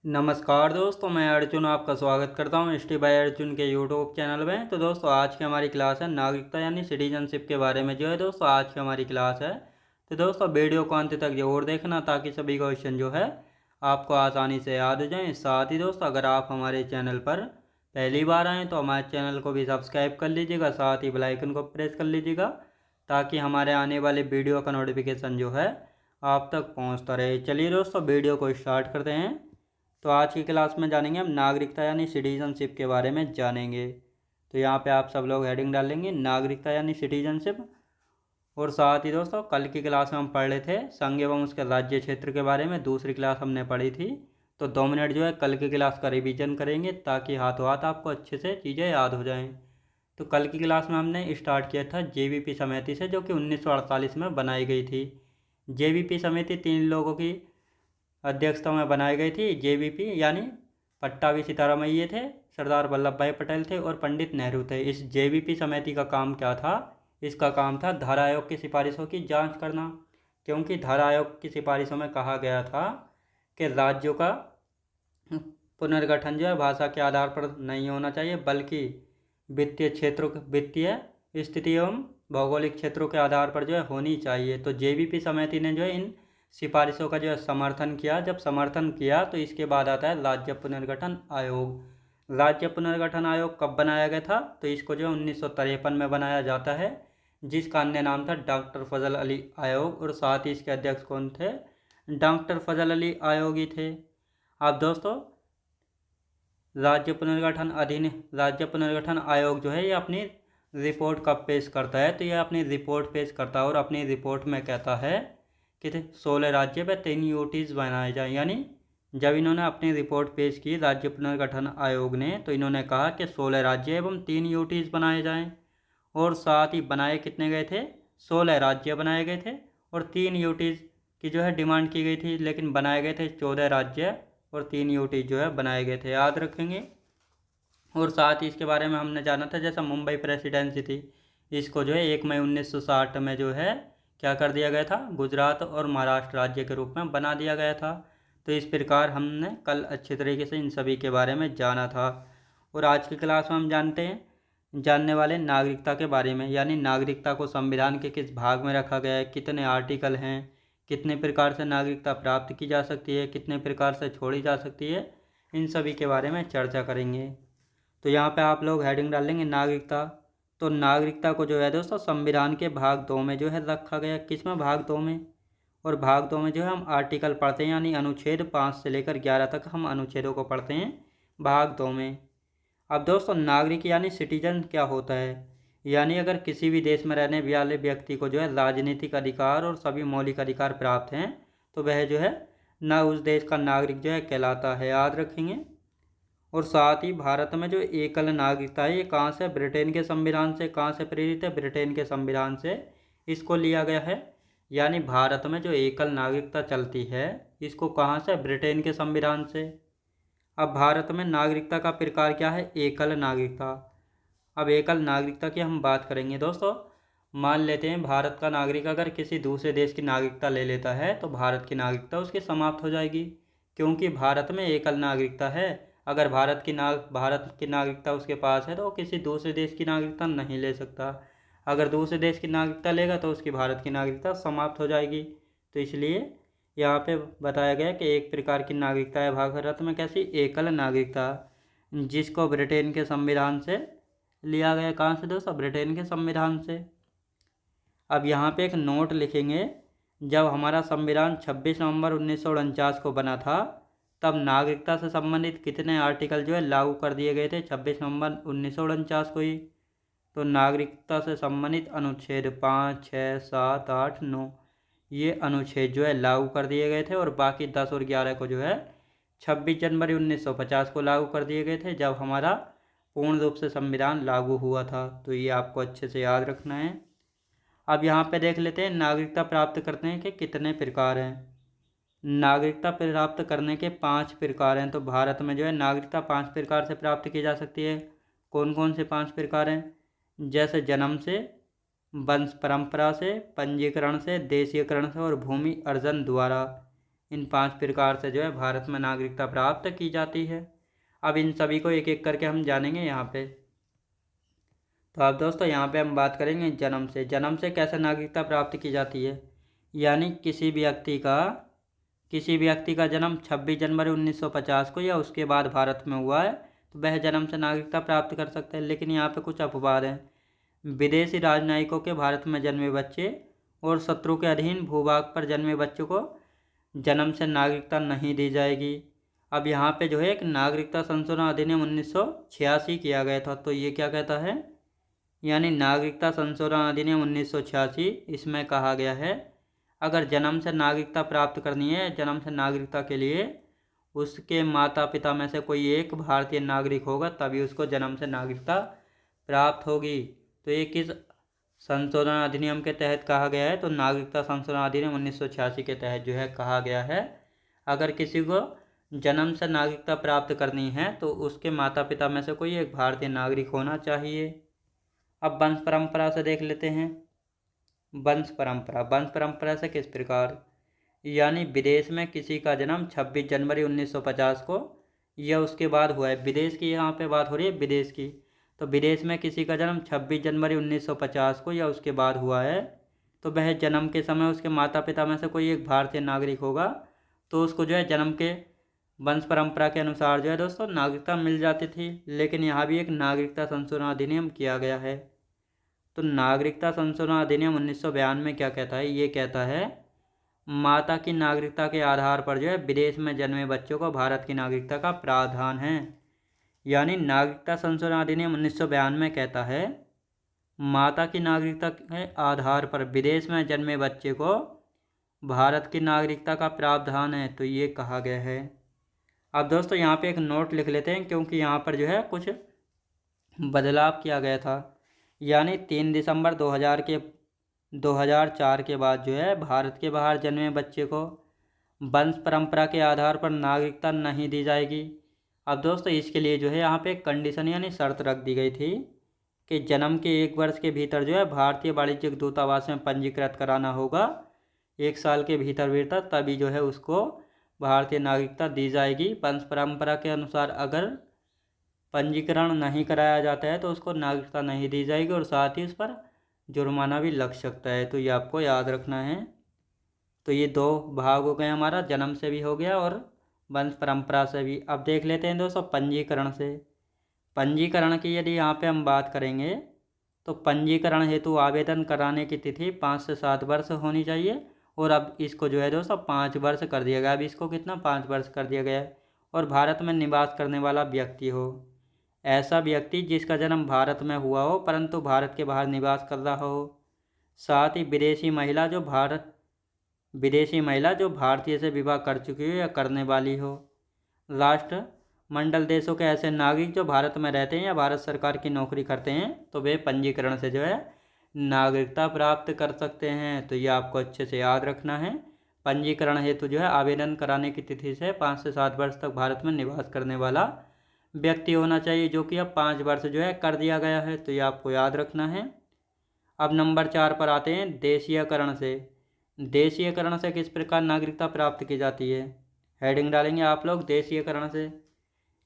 नमस्कार दोस्तों, मैं अर्जुन आपका स्वागत करता हूं स्टे बाय अर्जुन के यूट्यूब चैनल में। तो दोस्तों आज की हमारी क्लास है नागरिकता यानी सिटीजनशिप के बारे में जो है दोस्तों आज की हमारी क्लास है। तो दोस्तों वीडियो को अंत तक जरूर देखना ताकि सभी क्वेश्चन जो है आपको आसानी से याद हो जाएं। साथ ही दोस्तों अगर आप हमारे चैनल पर पहली बार आएँ तो हमारे चैनल को भी सब्सक्राइब कर लीजिएगा, साथ ही बेल आइकन को प्रेस कर लीजिएगा ताकि हमारे आने वाले वीडियो का नोटिफिकेशन जो है आप तक पहुँचता रहे। चलिए दोस्तों वीडियो को स्टार्ट करते हैं। तो आज की क्लास में जानेंगे हम नागरिकता यानी सिटीजनशिप के बारे में जानेंगे। तो यहाँ पे आप सब लोग हेडिंग डालेंगे नागरिकता यानी सिटीजनशिप। और साथ ही दोस्तों कल की क्लास में हम पढ़ रहे थे संघ एवं उसके राज्य क्षेत्र के बारे में, दूसरी क्लास हमने पढ़ी थी। तो 2 मिनट जो है कल की क्लास का रिवीजन करेंगे ताकि हाथों हाथ आपको अच्छे से चीज़ें याद हो जाएं। तो कल की क्लास में हमने स्टार्ट किया था जेवीपी समिति से, जो कि 1948 में बनाई गई थी। जेवीपी समिति 3 लोगों की अध्यक्षता में बनाई गई थी। जेवीपी यानी पट्टाभी सीतारामैया थे, सरदार वल्लभ भाई पटेल थे और पंडित नेहरू थे। इस जेवीपी समिति का काम क्या था? इसका काम था धारा आयोग की सिफारिशों की जांच करना, क्योंकि धारा आयोग की सिफारिशों में कहा गया था कि राज्यों का पुनर्गठन जो है भाषा के आधार पर नहीं होना चाहिए, बल्कि वित्तीय स्थिति एवं भौगोलिक क्षेत्रों के आधार पर जो है होनी चाहिए। तो जेवीपी समिति ने जो है इन सिफारिशों का जो है समर्थन किया। जब समर्थन किया तो इसके बाद आता है राज्य पुनर्गठन आयोग। राज्य पुनर्गठन आयोग कब बनाया गया था? तो इसको जो 1953 में बनाया जाता है, जिसका अन्य नाम था डॉक्टर फजल अली आयोग। और साथ ही इसके अध्यक्ष कौन थे? डॉक्टर फजल अली आयोग ही थे। अब दोस्तों राज्य पुनर्गठन आयोग जो है ये अपनी रिपोर्ट कब पेश करता है? तो ये अपनी रिपोर्ट पेश करता है और अपनी रिपोर्ट में कहता है कि 16 राज्य व 3 यूटीज बनाए जाए। यानी जब इन्होंने अपनी रिपोर्ट पेश की राज्य पुनर्गठन आयोग ने, तो इन्होंने कहा कि 16 राज्य एवं 3 यूटीज बनाए जाएं। और साथ ही बनाए कितने गए थे? 16 राज्य बनाए गए थे और 3 यूटीज की जो है डिमांड की गई थी, लेकिन बनाए गए थे 14 राज्य और 3 यूटीज जो है बनाए गए थे, याद रखेंगे। और साथ ही इसके बारे में हमने जाना था, जैसा मुंबई प्रेसिडेंसी थी, इसको जो है 1 मई 1960 में जो है क्या कर दिया गया था? गुजरात और महाराष्ट्र राज्य के रूप में बना दिया गया था। तो इस प्रकार हमने कल अच्छे तरीके से इन सभी के बारे में जाना था। और आज की क्लास में हम जानने वाले नागरिकता के बारे में, यानी नागरिकता को संविधान के किस भाग में रखा गया है, कितने आर्टिकल हैं, कितने प्रकार से नागरिकता प्राप्त की जा सकती है, कितने प्रकार से छोड़ी जा सकती है, इन सभी के बारे में चर्चा करेंगे। तो यहाँ पे आप लोग हेडिंग डालेंगे नागरिकता। तो नागरिकता को जो है दोस्तों संविधान के भाग 2 में जो है रखा गया। किस में? भाग 2 में। और भाग 2 में जो है हम आर्टिकल पढ़ते हैं, यानी अनुच्छेद 5 से लेकर 11 तक हम अनुच्छेदों को पढ़ते हैं भाग 2 में। अब दोस्तों नागरिक यानी सिटीजन क्या होता है? यानी अगर किसी भी देश में रहने वाले व्यक्ति को जो है राजनीतिक अधिकार और सभी मौलिक अधिकार प्राप्त हैं, तो वह जो है ना उस देश का नागरिक जो है कहलाता है, याद रखेंगे। और साथ ही भारत में जो एकल नागरिकता है ये कहाँ से? ब्रिटेन के संविधान से। कहाँ से प्रेरित है? ब्रिटेन के संविधान से इसको लिया गया है। यानी भारत में जो एकल नागरिकता चलती है, इसको कहाँ से? ब्रिटेन के संविधान से। अब भारत में नागरिकता का प्रकार क्या है? एकल नागरिकता। अब एकल नागरिकता की हम बात करेंगे दोस्तों। मान लेते हैं भारत का नागरिक अगर किसी दूसरे देश की नागरिकता ले लेता है, तो भारत की नागरिकता उसकी समाप्त हो जाएगी, क्योंकि भारत में एकल नागरिकता है। अगर भारत की नागरिकता उसके पास है तो वो किसी दूसरे देश की नागरिकता नहीं ले सकता। अगर दूसरे देश की नागरिकता लेगा तो उसकी भारत की नागरिकता समाप्त हो जाएगी। तो इसलिए यहाँ पे बताया गया कि एक प्रकार की नागरिकता है भारत में, कैसी? एकल नागरिकता, जिसको ब्रिटेन के संविधान से लिया गया। कहाँ से दोस्तों? ब्रिटेन के संविधान से। अब यहाँ पे एक नोट लिखेंगे, जब हमारा संविधान 26 नवंबर 1949 को बना था, तब नागरिकता से संबंधित कितने आर्टिकल जो है लागू कर दिए गए थे 26 नवंबर 1949 को ही? तो नागरिकता से संबंधित अनुच्छेद 5, 6, 7, 8, 9 ये अनुच्छेद जो है लागू कर दिए गए थे। और बाकी 10 और 11 को जो है 26 जनवरी 1950 को लागू कर दिए गए थे, जब हमारा पूर्ण रूप से संविधान लागू हुआ था। तो ये आपको अच्छे से याद रखना है। अब यहाँ पे देख लेते हैं नागरिकता प्राप्त करने के कितने प्रकार हैं। नागरिकता प्राप्त करने के 5 प्रकार हैं। तो भारत में जो है नागरिकता 5 प्रकार से प्राप्त की जा सकती है। कौन कौन से 5 प्रकार हैं? जैसे जन्म से, वंश परंपरा से, पंजीकरण से, देशीयकरण से और भूमि अर्जन द्वारा। इन 5 प्रकार से जो है भारत में नागरिकता प्राप्त की जाती है। अब इन सभी को एक एक करके हम जानेंगे यहाँ पे। तो अब दोस्तों यहाँ पे हम बात करेंगे जन्म से। जन्म से कैसे नागरिकता प्राप्त की जाती है, यानी किसी व्यक्ति का जन्म 26 जनवरी 1950 को या उसके बाद भारत में हुआ है तो वह जन्म से नागरिकता प्राप्त कर सकते हैं। लेकिन यहाँ पे कुछ अपवाद हैं। विदेशी राजनयिकों के भारत में जन्मे बच्चे और शत्रु के अधीन भूभाग पर जन्मे बच्चों को जन्म से नागरिकता नहीं दी जाएगी। अब यहाँ पे जो है एक नागरिकता संशोधन अधिनियम 1986 किया गया था। तो ये क्या कहता है, यानी नागरिकता संशोधन अधिनियम 1986, इसमें कहा गया है अगर जन्म से नागरिकता प्राप्त करनी है, जन्म से नागरिकता के लिए उसके माता पिता में से कोई एक भारतीय नागरिक होगा तभी उसको जन्म से नागरिकता प्राप्त होगी। तो ये किस संशोधन अधिनियम के तहत कहा गया है, तो नागरिकता संशोधन अधिनियम 1986 के तहत जो है कहा गया है अगर किसी को जन्म से नागरिकता प्राप्त करनी है तो उसके माता पिता में से कोई एक भारतीय नागरिक होना चाहिए। अब वंश परंपरा से देख लेते हैं। वंश परंपरा से किस प्रकार, यानी विदेश में किसी का जन्म 26 जनवरी 1950 को या उसके बाद हुआ है। विदेश की यहाँ पे बात हो रही है, विदेश की। तो विदेश में किसी का जन्म 26 जनवरी 1950 को या उसके बाद हुआ है तो वह जन्म के समय उसके माता पिता में से कोई एक भारतीय नागरिक होगा तो उसको जो है जन्म के वंश परंपरा के अनुसार जो है दोस्तों नागरिकता मिल जाती थी। लेकिन यहाँ भी एक नागरिकता संशोधन अधिनियम किया गया है। तो नागरिकता संशोधन अधिनियम 1992 में क्या कहता है, ये कहता है माता की नागरिकता के आधार पर जो है विदेश में जन्मे बच्चों को भारत की नागरिकता का प्रावधान है। यानी नागरिकता संशोधन अधिनियम 1992 में कहता है माता की नागरिकता के आधार पर विदेश में जन्मे बच्चे को भारत की नागरिकता का प्रावधान है। तो ये कहा गया है। अब दोस्तों यहाँ पे एक नोट लिख लेते हैं क्योंकि यहाँ पर जो है कुछ बदलाव किया गया था। यानी 3 दिसंबर 2004 के बाद जो है भारत के बाहर जन्मे बच्चे को वंश परंपरा के आधार पर नागरिकता नहीं दी जाएगी। अब दोस्तों इसके लिए जो है यहाँ पे एक कंडीशन यानी शर्त रख दी गई थी कि जन्म के 1 वर्ष के भीतर जो है भारतीय वाणिज्यिक दूतावास में पंजीकृत कराना होगा। 1 साल के भीतर तभी जो है उसको भारतीय नागरिकता दी जाएगी। वंश परंपरा के अनुसार अगर पंजीकरण नहीं कराया जाता है तो उसको नागरिकता नहीं दी जाएगी और साथ ही उस पर जुर्माना भी लग सकता है। तो ये आपको याद रखना है। तो ये 2 भाग हो गए, हमारा जन्म से भी हो गया और वंश परंपरा से भी। अब देख लेते हैं दोस्तों पंजीकरण से। पंजीकरण की यदि यहाँ पे हम बात करेंगे तो पंजीकरण हेतु आवेदन कराने की तिथि 5 से 7 वर्ष होनी चाहिए और अब इसको जो है दोस्तों 5 वर्ष कर दिया गया। अब इसको कितना 5 वर्ष कर दिया गया है। और भारत में निवास करने वाला व्यक्ति हो, ऐसा व्यक्ति जिसका जन्म भारत में हुआ हो परंतु भारत के बाहर निवास कर रहा हो। साथ ही विदेशी महिला जो भारतीय से विवाह कर चुकी हो या करने वाली हो। राष्ट्र मंडल देशों के ऐसे नागरिक जो भारत में रहते हैं या भारत सरकार की नौकरी करते हैं तो वे पंजीकरण से जो है नागरिकता प्राप्त कर सकते हैं। तो ये आपको अच्छे से याद रखना है। पंजीकरण हेतु जो है आवेदन कराने की तिथि से 5 से 7 वर्ष तक भारत में निवास करने वाला व्यक्ति होना चाहिए, जो कि अब 5 वर्ष जो है कर दिया गया है। तो ये आपको याद रखना है। अब नंबर 4 पर आते हैं देशीयकरण से। देशीयकरण से किस प्रकार नागरिकता प्राप्त की जाती है, हेडिंग डालेंगे आप लोग देशीयकरण से।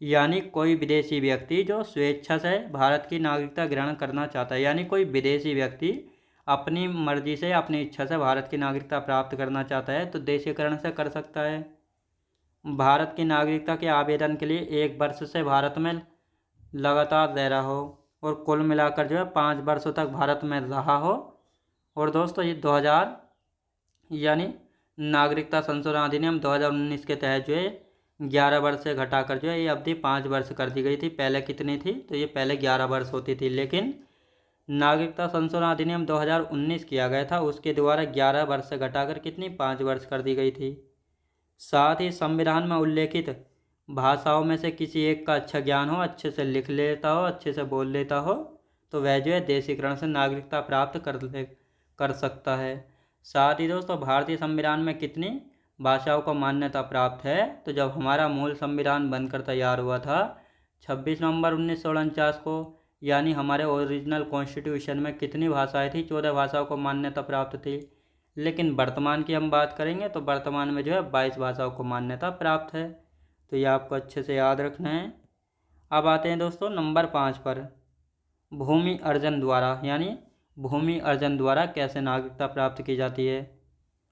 यानी कोई विदेशी व्यक्ति जो स्वेच्छा से भारत की नागरिकता ग्रहण करना चाहता है, यानी कोई विदेशी व्यक्ति अपनी मर्जी से अपनी इच्छा से भारत की नागरिकता प्राप्त करना चाहता है तो देशीयकरण से कर सकता है। भारत की नागरिकता के आवेदन के लिए 1 वर्ष से भारत में लगातार रह रहा हो और कुल मिलाकर जो है 5 वर्षों तक भारत में रहा हो। और दोस्तों ये 2000 यानी नागरिकता संशोधन अधिनियम 2019 के तहत जो है 11 वर्ष से घटाकर जो है ये अवधि 5 वर्ष कर दी गई थी। पहले कितनी थी, तो ये पहले 11 वर्ष होती थी, लेकिन नागरिकता संशोधन अधिनियम 2019 किया गया था, उसके द्वारा 11 वर्ष से घटाकर कितनी 5 वर्ष कर दी गई थी। साथ ही संविधान में उल्लेखित भाषाओं में से किसी एक का अच्छा ज्ञान हो, अच्छे से लिख लेता हो, अच्छे से बोल लेता हो तो वह जो है देशीकरण से नागरिकता प्राप्त कर सकता है। साथ ही दोस्तों भारतीय संविधान में कितनी भाषाओं को मान्यता प्राप्त है, तो जब हमारा मूल संविधान बनकर तैयार हुआ था 26 नवंबर 1949 को, यानी हमारे ओरिजिनल कॉन्स्टिट्यूशन में कितनी भाषाएं थी, 14 भाषाओं को मान्यता प्राप्त थी। लेकिन वर्तमान की हम बात करेंगे तो वर्तमान में जो है 22 भाषाओं को मान्यता प्राप्त है। तो ये आपको अच्छे से याद रखना है। अब आते हैं दोस्तों नंबर 5 पर, भूमि अर्जन द्वारा, यानी भूमि अर्जन द्वारा कैसे नागरिकता प्राप्त की जाती है।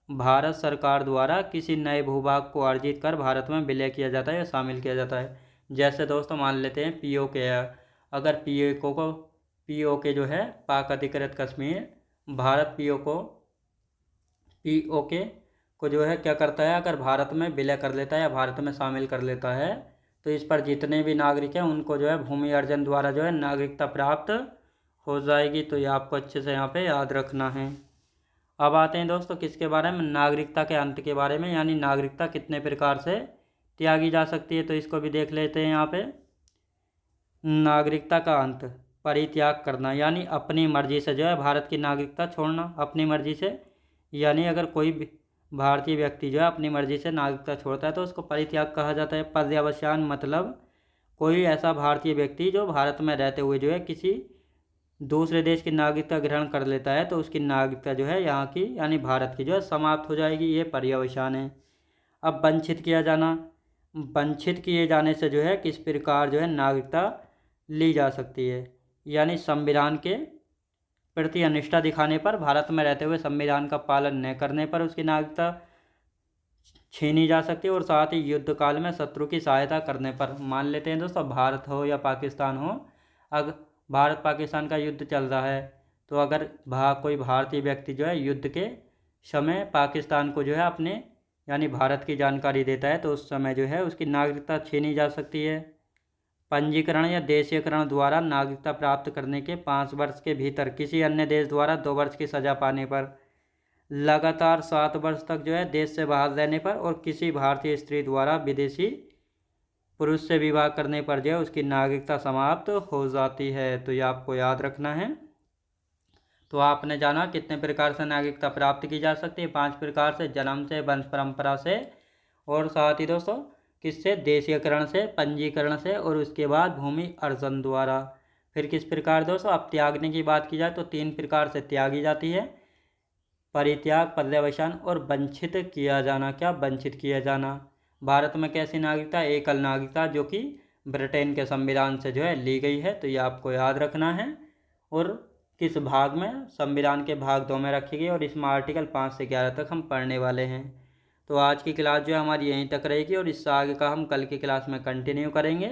भारत सरकार द्वारा किसी नए भूभाग को अर्जित कर भारत में विलय किया जाता है या शामिल किया जाता है। जैसे दोस्तों मान लेते हैं पीओके है, अगर पीओके जो है पाक अधिकृत कश्मीर, भारत पीओके को जो है क्या करता है, अगर भारत में विलय कर लेता है या भारत में शामिल कर लेता है तो इस पर जितने भी नागरिक हैं उनको जो है भूमि अर्जन द्वारा जो है नागरिकता प्राप्त हो जाएगी। तो ये आपको अच्छे से यहाँ पे याद रखना है। अब आते हैं दोस्तों किसके बारे में, नागरिकता के अंत के बारे में, यानी नागरिकता कितने प्रकार से त्यागी जा सकती है। तो इसको भी देख लेते हैं यहाँ पे। नागरिकता का अंत, परित्याग करना, यानी अपनी मर्जी से जो है भारत की नागरिकता छोड़ना, अपनी मर्जी से, यानी अगर कोई भारतीय व्यक्ति जो है अपनी मर्जी से नागरिकता छोड़ता है तो उसको परित्याग कहा जाता है। पर्यवसान मतलब कोई ऐसा भारतीय व्यक्ति जो भारत में रहते हुए जो है किसी दूसरे देश की नागरिकता ग्रहण कर लेता है तो उसकी नागरिकता जो है यहाँ की यानी भारत की जो है समाप्त हो जाएगी। ये पर्यवसान है। अब वंचित किया जाना, वंचित किए जाने से जो है किस प्रकार जो है नागरिकता ली जा सकती है, यानी संविधान के प्रति अनिष्ठा दिखाने पर, भारत में रहते हुए संविधान का पालन न करने पर उसकी नागरिकता छीनी जा सकती है, और साथ ही युद्ध काल में शत्रु की सहायता करने पर। मान लेते हैं दोस्तों भारत हो या पाकिस्तान हो, अगर भारत पाकिस्तान का युद्ध चल रहा है तो अगर कोई भारतीय व्यक्ति जो है युद्ध के समय पाकिस्तान को जो है अपने यानी भारत की जानकारी देता है तो उस समय जो है उसकी नागरिकता छीनी जा सकती है। पंजीकरण या देशीयकरण द्वारा नागरिकता प्राप्त करने के 5 वर्ष के भीतर किसी अन्य देश द्वारा 2 वर्ष की सजा पाने पर, लगातार 7 वर्ष तक जो है देश से बाहर रहने पर, और किसी भारतीय स्त्री द्वारा विदेशी पुरुष से विवाह करने पर जो है उसकी नागरिकता समाप्त हो जाती है। तो ये आपको याद रखना है। तो आपने जाना कितने प्रकार से नागरिकता प्राप्त की जा सकती है, 5 प्रकार से, जन्म से, वंश परंपरा से, और साथ ही दोस्तों किससे, देशीयकरण से, पंजीकरण से, और उसके बाद भूमि अर्जन द्वारा। फिर किस प्रकार दोस्तों, अब त्यागने की बात की जाए तो 3 प्रकार से त्यागी जाती है, परित्याग, पर्यवसान और वंचित किया जाना। क्या, वंचित किया जाना। भारत में कैसी नागरिकता, एकल नागरिकता जो कि ब्रिटेन के संविधान से जो है ली गई है। तो ये आपको याद रखना है। और किस भाग में, संविधान के भाग 2 में रखी गई, और इसमें आर्टिकल 5 से 11 तक हम पढ़ने वाले हैं। तो आज की क्लास जो है हमारी यहीं तक रहेगी, और इससे आगे का हम कल की क्लास में कंटिन्यू करेंगे।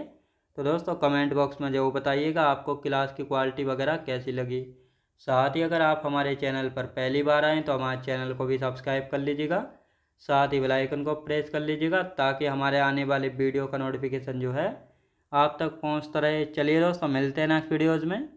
तो दोस्तों कमेंट बॉक्स में जरूर बताइएगा आपको क्लास की क्वालिटी वगैरह कैसी लगी। साथ ही अगर आप हमारे चैनल पर पहली बार आएँ तो हमारे चैनल को भी सब्सक्राइब कर लीजिएगा, साथ ही बेल आइकन को प्रेस कर लीजिएगा ताकि हमारे आने वाले वीडियो का नोटिफिकेशन जो है आप तक पहुंचता रहे। चलिए दोस्तों मिलते हैं नेक्स्ट वीडियोज़ में।